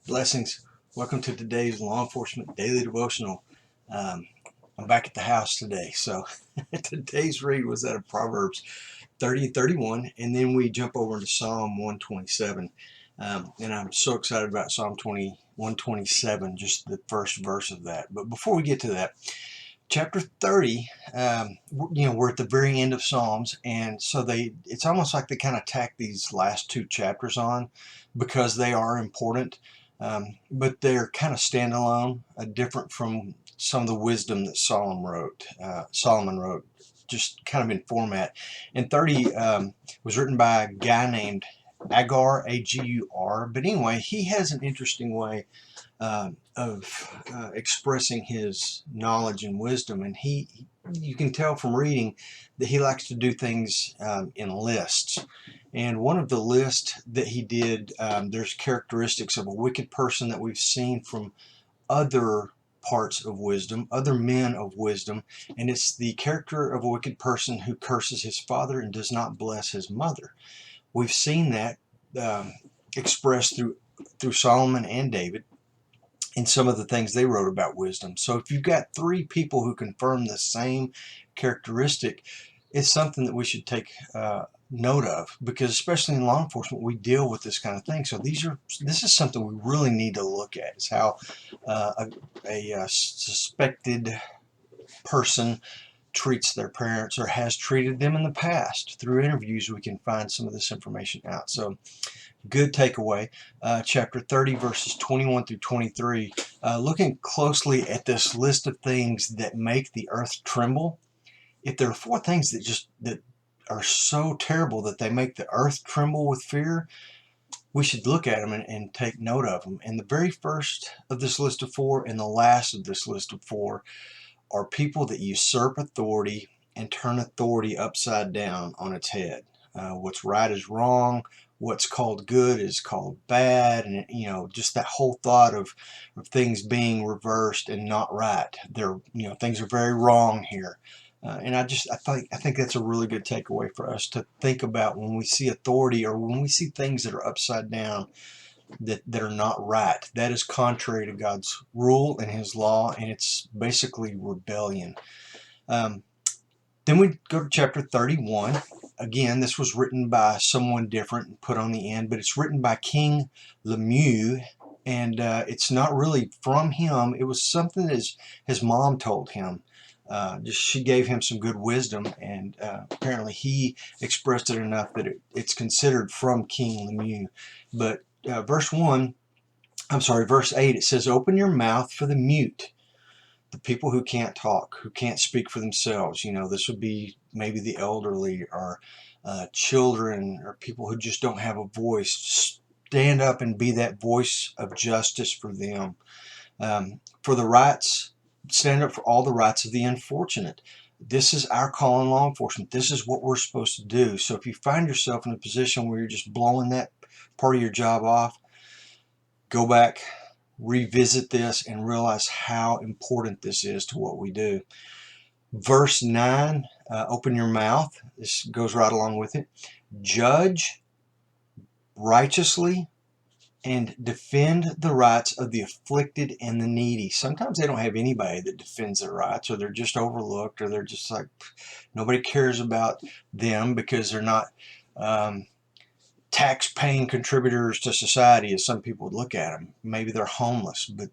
Blessings. Welcome to today's Law Enforcement Daily Devotional. I'm back at the house today. So today's read was out of Proverbs 30 and 31, and then we jump over into Psalm 127. And I'm so excited about Psalm 127, just the first verse of that. But before we get to that, chapter 30, we're at the very end of Psalms, and so it's almost like they kind of tack these last two chapters on because they are important, but they're kind of standalone, different from some of the wisdom that Solomon wrote, just kind of in format. And 30 was written by a guy named Agur, A-G-U-R, but anyway, he has an interesting way of expressing his knowledge and wisdom, and you can tell from reading that he likes to do things in lists. And one of the lists that he did, there's characteristics of a wicked person that we've seen from other parts of wisdom, other men of wisdom, and it's the character of a wicked person who curses his father and does not bless his mother. We've seen that expressed through Solomon and David in some of the things they wrote about wisdom. So if you've got three people who confirm the same characteristic, it's something that we should take note of, because especially in law enforcement, we deal with this kind of thing. So this is something we really need to look at, is how a suspected person treats their parents or has treated them in the past. Through interviews, we can find some of this information out. So good takeaway. Chapter 30, verses 21 through 23. Looking closely at this list of things that make the earth tremble. If there are four things that are so terrible that they make the earth tremble with fear, we should look at them and take note of them. And the very first of this list of four and the last of this list of four are people that usurp authority and turn authority upside down on its head. What's right is wrong. What's called good is called bad, and just that whole thought of things being reversed and not right. Things are very wrong here, and I think that's a really good takeaway for us to think about when we see authority or when we see things that are upside down, that are not right. That is contrary to God's rule and His law, and it's basically rebellion. Then we go to chapter 31. Again, this was written by someone different and put on the end, but it's written by King Lemuel, and it's not really from him. It was something that his mom told him. She gave him some good wisdom, and apparently he expressed it enough that it's considered from King Lemuel. But verse 8, it says, "Open your mouth for the mute." The people who can't talk, who can't speak for themselves. This would be maybe the elderly or children or people who just don't have a voice. Stand up and be that voice of justice for them. Stand up for all the rights of the unfortunate. This is our call in law enforcement. This is what we're supposed to do. So if you find yourself in a position where you're just blowing that part of your job off, go back, revisit this, and realize how important this is to what we do. Verse 9, open your mouth. This goes right along with it. Judge righteously and defend the rights of the afflicted and the needy. Sometimes they don't have anybody that defends their rights, or they're just overlooked, or they're just like nobody cares about them because they're not tax-paying contributors to society, as some people would look at them. Maybe they're homeless, but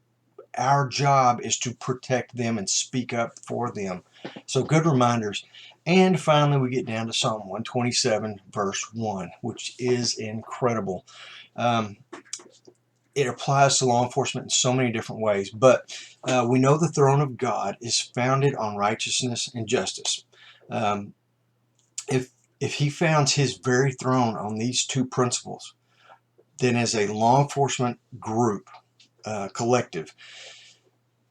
our job is to protect them and speak up for them. So good reminders. And finally, we get down to Psalm 127, verse 1, which is incredible. It applies to law enforcement in so many different ways, but we know the throne of God is founded on righteousness and justice. If he founds his very throne on these two principles, then as a law enforcement group, collective,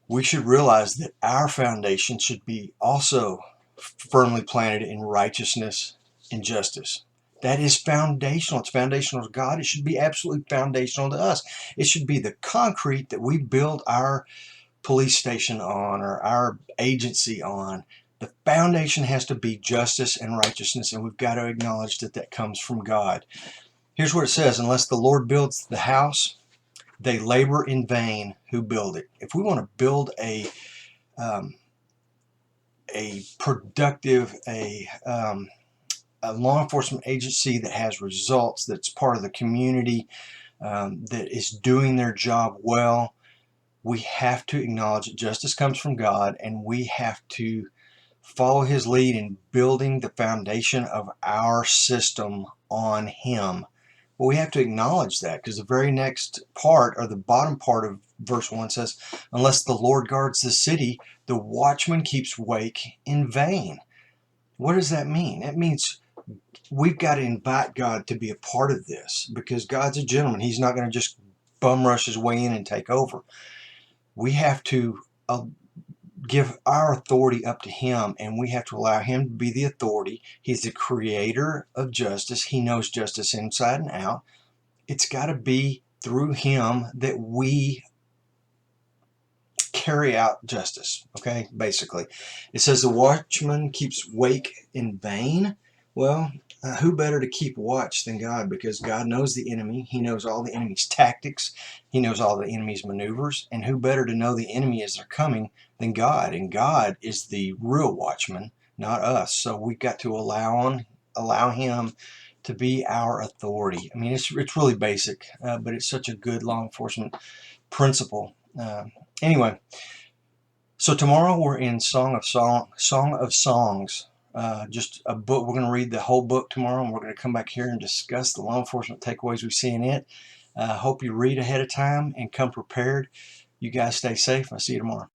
we should realize that our foundation should be also firmly planted in righteousness and justice. That is foundational. It's foundational to God. It should be absolutely foundational to us. It should be the concrete that we build our police station on, or our agency on. The foundation has to be justice and righteousness, and we've got to acknowledge that comes from God. Here's what it says: unless the Lord builds the house, They labor in vain who build it. If we want to build a productive, a law enforcement agency that has results, that's part of the community, that is doing their job well, we have to acknowledge that justice comes from God, and we have to follow his lead in building the foundation of our system on him. Well, we have to acknowledge that, because the very next part, or the bottom part of verse 1 says, unless the Lord guards the city, the watchman keeps wake in vain. What does that mean? That means we've got to invite God to be a part of this, because God's a gentleman. He's not going to just bum rush his way in and take over. We have to give our authority up to him, and we have to allow him to be the authority. He's the creator of justice. He knows justice inside and out. It's got to be through him that we carry out justice. Okay, basically it says the watchman keeps wake in vain. Well, who better to keep watch than God? Because God knows the enemy. He knows all the enemy's tactics. He knows all the enemy's maneuvers. And who better to know the enemy as they're coming than God? And God is the real watchman, not us. So we've got to allow him to be our authority. I mean, it's really basic, but it's such a good law enforcement principle. Anyway, so tomorrow we're in Song of Songs. Just a book. We're going to read the whole book tomorrow, and we're going to come back here and discuss the law enforcement takeaways we see in it. Hope you read ahead of time and come prepared. You guys stay safe. I'll see you tomorrow.